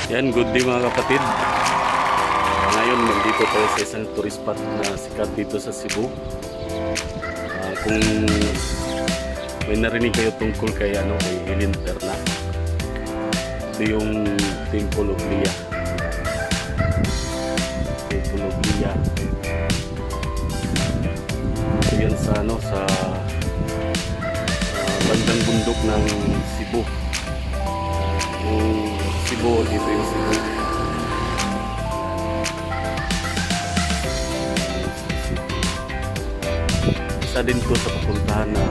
Yan, good day mga kapatid. Ngayon, nandito tayo sa isang tourist spot na sikat dito sa Cebu. Kung may narinig kayo tungkol kay Helen Adarna, ito yung Temple of Leah. Temple of Leah. Ito yan sa bandang bundok ng Cebu. Yung Cebu, dito yung Cebu. Isa din to sa papuntahan na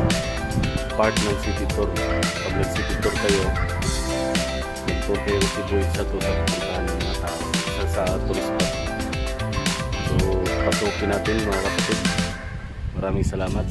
part ng city tour. Pag nag-city tour kayo, nag-tour kayo ng Cebu, isa to sa papuntahan ng mga tao. Isa sa tourist spot. So, pasukin natin mga kapatid. Maraming salamat.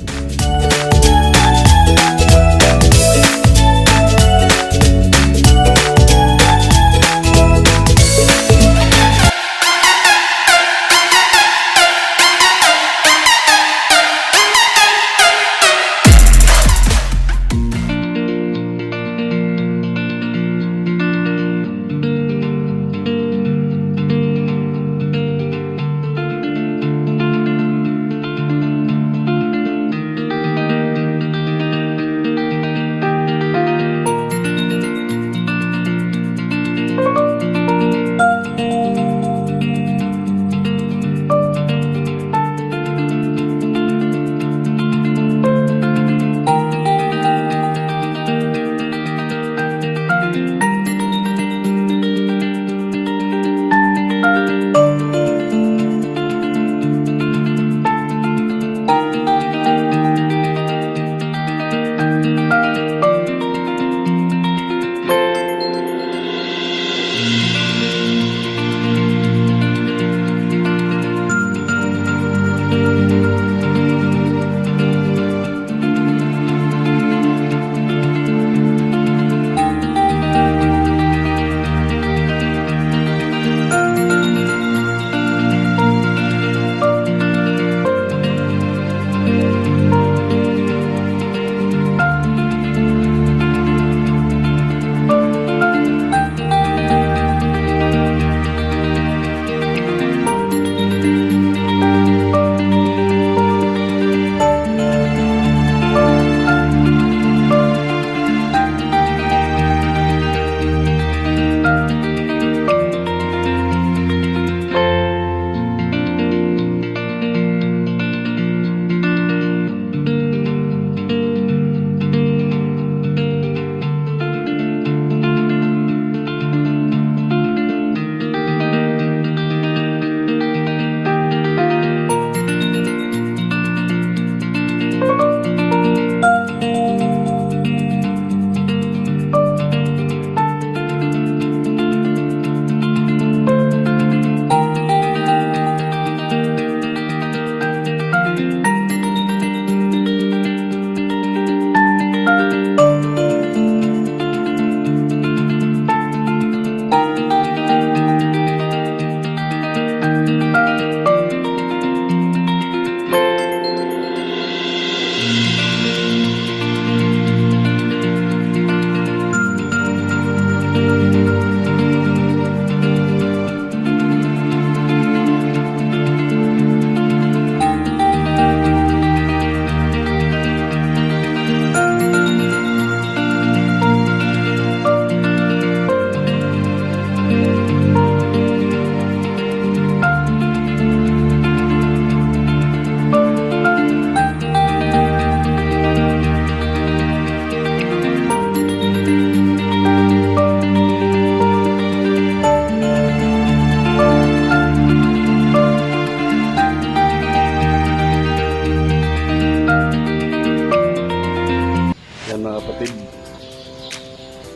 Mga kapatid,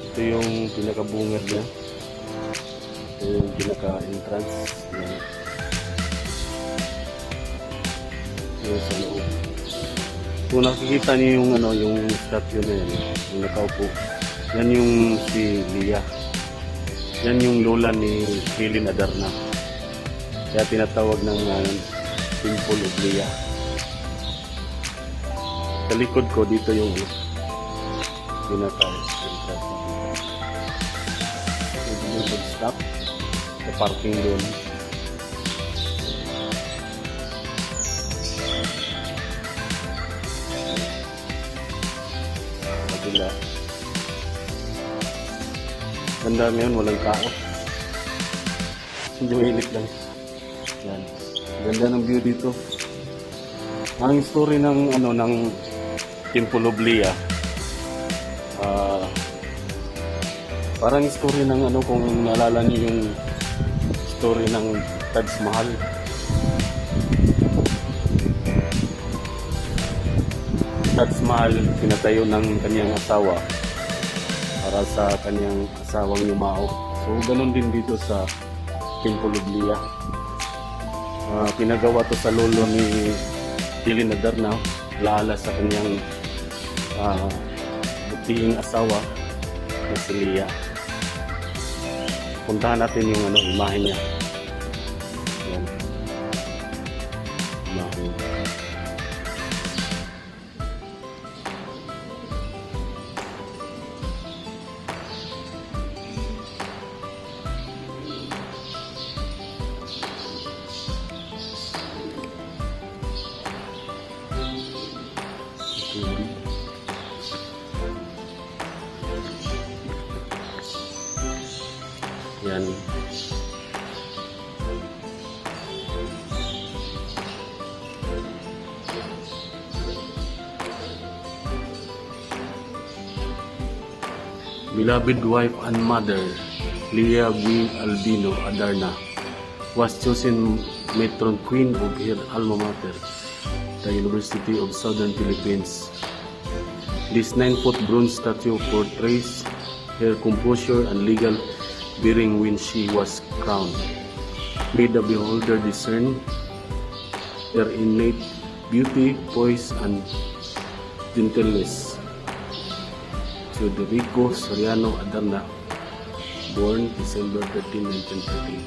ito yung pinakabungad niya, ito yung pinaka-entrance niya. Ito sa loob. Kung nakikita niyo yung yung statue na yan, yung nakaupo, yan yung si Leah, yan yung lola ni Helen Adarna, kaya tinatawag ng Temple of Leah. Sa likod ko dito yung pinaka-entrance. stop sa parking doon. Kabila. Ganda ngayon, walang tao. Hindi mainit lang. Yan. Ganda ng view dito. Ang story ng ng Temple of Leah. Parang story ng kung naalala niyo yung story ng Taj Mahal. Taj Mahal pinatayo ng kanyang asawa para sa kanyang asawang yumao. So ganun din dito sa Temple of Leah. Pinagawa to sa lolo ni Helen Adarna, laala sa kanyang butihing asawa na si Leah. Puntahan natin yung imahe niya. Ayan. Imahe niya. Yan. Beloved wife and mother, Leah Albino Adarna, was chosen matron queen of her alma mater, the University of Southern Philippines. This 9-foot bronze statue portrays her composure and legal bearing when she was crowned, made the beholder discern her innate beauty, poise, and gentleness. Federico Soriano Adarna, born December 13, 1930.